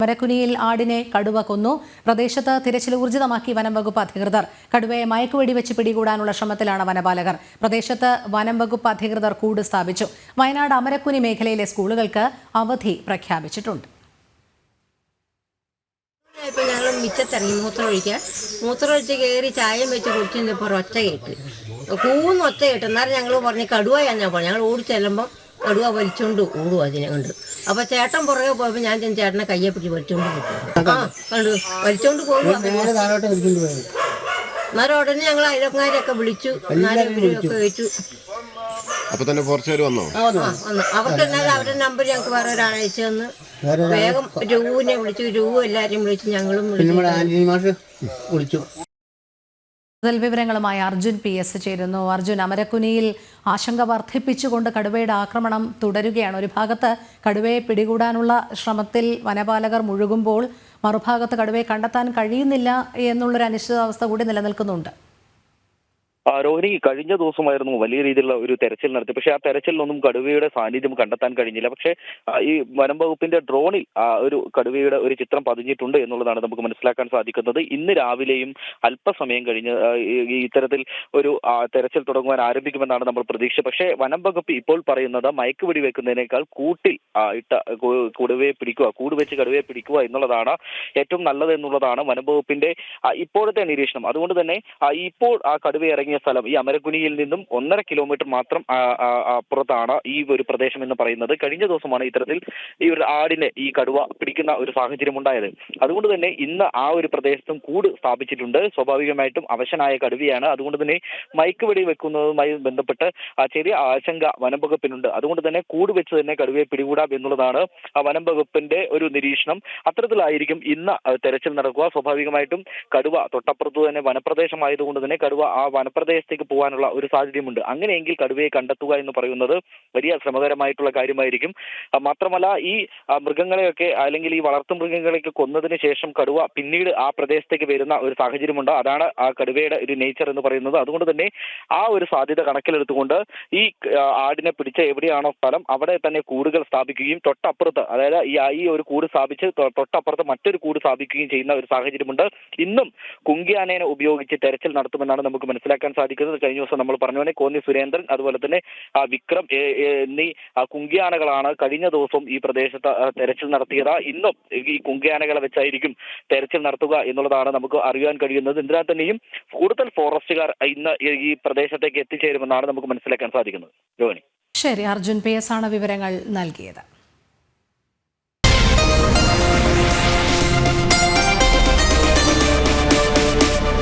മരക്കുനിയിൽ ആടിനെ കടുവ കൊന്നു. പ്രദേശത്ത് തിരച്ചിൽ ഊർജിതമാക്കി വനം വകുപ്പ് അധികൃതർ. കടുവയെ മയക്കുവെടി വെച്ച് പിടികൂടാനുള്ള ശ്രമത്തിലാണ് വനപാലകർ. പ്രദേശത്ത് വനം വകുപ്പ് അധികൃതർ കൂട് സ്ഥാപിച്ചു. വയനാട് അമരക്കുനി മേഖലയിലെ സ്കൂളുകൾക്ക് അവധി പ്രഖ്യാപിച്ചിട്ടുണ്ട്. ഇപ്പം ഞങ്ങൾ മിറ്റത്തിറങ്ങി മൂത്രമൊഴിച്ച് കയറി ചായം വെച്ച് കുടിച്ചിപ്പോൾ ഒച്ച കേട്ട് ഒച്ച കേട്ട്. എന്നാലും ഞങ്ങൾ പറഞ്ഞ് കടുവയാന്ന് ഞാൻ പറഞ്ഞു. ഞങ്ങൾ ഓടി ചെല്ലുമ്പോൾ കടുവ വലിച്ചോണ്ട് ഓടും അതിനെ കണ്ട്. അപ്പോൾ ചേട്ടൻ പുറകെ പോയപ്പോൾ ഞാൻ ചേട്ടനെ കയ്യെ പിടിച്ച് വലിച്ചോണ്ട് പോകും. കണ്ടു വലിച്ചോണ്ട് പോകും. എന്നാലും ഉടനെ ഞങ്ങൾ അയൽക്കാരെയൊക്കെ വിളിച്ചു. എന്നാലും ഇവരൊക്കെ വെച്ചു. അപ്പൊ തന്നെ ഫോറസ്റ്റുകാർ വന്നോ? അവർക്ക് എന്നാലും അവരുടെ നമ്പർ ഞങ്ങൾക്ക് വേറെ ഒരാൾ അയച്ചു തന്ന് വേഗം രൂവിനെ വിളിച്ചു. രൂവ് എല്ലാവരെയും വിളിച്ചു. ഞങ്ങളും വിളിച്ചു. കൂടുതൽ വിവരങ്ങളുമായി അർജുൻ PS ചേരുന്നു. അർജുൻ, അമരക്കുനിയിൽ ആശങ്ക വർദ്ധിപ്പിച്ചുകൊണ്ട് കടുവയുടെ ആക്രമണം തുടരുകയാണ്. ഒരു ഭാഗത്ത് കടുവയെ പിടികൂടാനുള്ള ശ്രമത്തിൽ വനപാലകർ മുഴുകുമ്പോൾ മറുഭാഗത്ത് കടുവയെ കണ്ടെത്താൻ കഴിയുന്നില്ല എന്നുള്ളൊരു അനിശ്ചിതാവസ്ഥ കൂടി നിലനിൽക്കുന്നുണ്ട്. രോഹിണി, കഴിഞ്ഞ ദിവസമായിരുന്നു വലിയ രീതിയിലുള്ള ഒരു തെരച്ചിൽ നടത്തി. പക്ഷേ ആ തെരച്ചിലൊന്നും കടുവയുടെ സാന്നിധ്യം കണ്ടെത്താൻ കഴിഞ്ഞില്ല. പക്ഷേ ഈ വനം വകുപ്പിന്റെ ഡ്രോണിൽ ഒരു കടുവയുടെ ഒരു ചിത്രം പതിഞ്ഞിട്ടുണ്ട് എന്നുള്ളതാണ് നമുക്ക് മനസ്സിലാക്കാൻ സാധിക്കുന്നത്. ഇന്ന് രാവിലെയും അല്പസമയം കഴിഞ്ഞ് ഇത്തരത്തിൽ ഒരു തെരച്ചിൽ തുടങ്ങുവാൻ ആരംഭിക്കുമെന്നാണ് നമ്മൾ പ്രതീക്ഷ. പക്ഷേ വനം വകുപ്പ് ഇപ്പോൾ പറയുന്നത് മയക്കുവെടി വെക്കുന്നതിനേക്കാൾ കൂട്ടിൽ ഇട്ട കടുവയെ പിടിക്കുക, കൂട് വെച്ച് കടുവയെ പിടിക്കുക എന്നുള്ളതാണ് ഏറ്റവും നല്ലത് എന്നുള്ളതാണ് വനം വകുപ്പിന്റെ ഇപ്പോഴത്തെ നിരീക്ഷണം. അതുകൊണ്ട് തന്നെ ഇപ്പോൾ ആ കടുവ ഇറങ്ങിയ സ്ഥലം ഈ അമരക്കുനിയിൽ നിന്നും 1.5 കിലോമീറ്റർ മാത്രം അപ്പുറത്താണ് ഈ ഒരു പ്രദേശം എന്ന് പറയുന്നത്. കഴിഞ്ഞ ദിവസമാണ് ഇത്തരത്തിൽ ഈ ഒരു ആടിനെ ഈ കടുവ പിടിക്കുന്ന ഒരു സാഹചര്യം ഉണ്ടായത്. അതുകൊണ്ട് തന്നെ ഇന്ന് ആ ഒരു പ്രദേശത്തും കൂട് സ്ഥാപിച്ചിട്ടുണ്ട്. സ്വാഭാവികമായിട്ടും അവശനായ കടുവയാണ്. അതുകൊണ്ട് തന്നെ മയക്കുവെടി വെക്കുന്നതുമായി ബന്ധപ്പെട്ട് ചെറിയ ആശങ്ക വനം വകുപ്പിനുണ്ട്. അതുകൊണ്ട് തന്നെ കൂട് വെച്ച് തന്നെ കടുവയെ പിടികൂടാം എന്നുള്ളതാണ് വനം വകുപ്പിന്റെ ഒരു നിരീക്ഷണം. അത്തരത്തിലായിരിക്കും ഇന്ന് തെരച്ചിൽ നടക്കുക. സ്വാഭാവികമായിട്ടും കടുവ തൊട്ടപ്പുറത്ത് തന്നെ വനപ്രദേശമായതുകൊണ്ട് തന്നെ കടുവ ആ വനപ്രദേശത്തേക്ക് പോകാനുള്ള ഒരു സാധ്യതയുമുണ്ട്. അങ്ങനെയെങ്കിൽ കടുവയെ കണ്ടെത്തുക എന്ന് പറയുന്നത് വലിയ ശ്രമകരമായിട്ടുള്ള കാര്യമായിരിക്കും. മാത്രമല്ല ഈ മൃഗങ്ങളെയൊക്കെ അല്ലെങ്കിൽ ഈ വളർത്തു മൃഗങ്ങളെയൊക്കെ കൊന്നതിന് ശേഷം കടുവ പിന്നീട് ആ പ്രദേശത്തേക്ക് വരുന്ന ഒരു സാഹചര്യമുണ്ട്. അതാണ് ആ കടുവയുടെ ഒരു നേച്ചർ എന്ന് പറയുന്നത്. അതുകൊണ്ട് തന്നെ ആ ഒരു സാധ്യത കണക്കിലെടുത്തുകൊണ്ട് ഈ ആടിനെ പിടിച്ച എവിടെയാണോ സ്ഥലം അവിടെ തന്നെ കൂടുകൾ സ്ഥാപിക്കുകയും തൊട്ടപ്പുറത്ത്, അതായത് ഈ ഒരു കൂട് സ്ഥാപിച്ച് തൊട്ടപ്പുറത്ത് മറ്റൊരു കൂട് സ്ഥാപിക്കുകയും ചെയ്യുന്ന ഒരു സാഹചര്യമുണ്ട്. ഇന്നും കുങ്കിയാനേനെ ഉപയോഗിച്ച് തെരച്ചിൽ നടത്തുമെന്നാണ് നമുക്ക് മനസ്സിലാക്കാൻ സാധിക്കുന്നത്. കഴിഞ്ഞ ദിവസം നമ്മൾ പറഞ്ഞ പോലെ കോന്നി സുരേന്ദ്രൻ, അതുപോലെ തന്നെ വിക്രം എന്നീ കുങ്കിയാനകളാണ് കഴിഞ്ഞ ദിവസം ഈ പ്രദേശത്ത് തെരച്ചിൽ നടത്തിയത്. ഇന്നും ഈ കുങ്കിയാനകളെ വെച്ചായിരിക്കും തെരച്ചിൽ നടത്തുക എന്നുള്ളതാണ് നമുക്ക് അറിയാൻ കഴിയുന്നത്. എന്തിനാൽ തന്നെയും കൂടുതൽ ഫോറസ്റ്റുകാർ ഇന്ന് ഈ പ്രദേശത്തേക്ക് എത്തിച്ചേരുമെന്നാണ് നമുക്ക് മനസ്സിലാക്കാൻ സാധിക്കുന്നത്. രോഹിണി. ശരി, അർജുൻ PS ആണ് വിവരങ്ങൾ നൽകിയത്.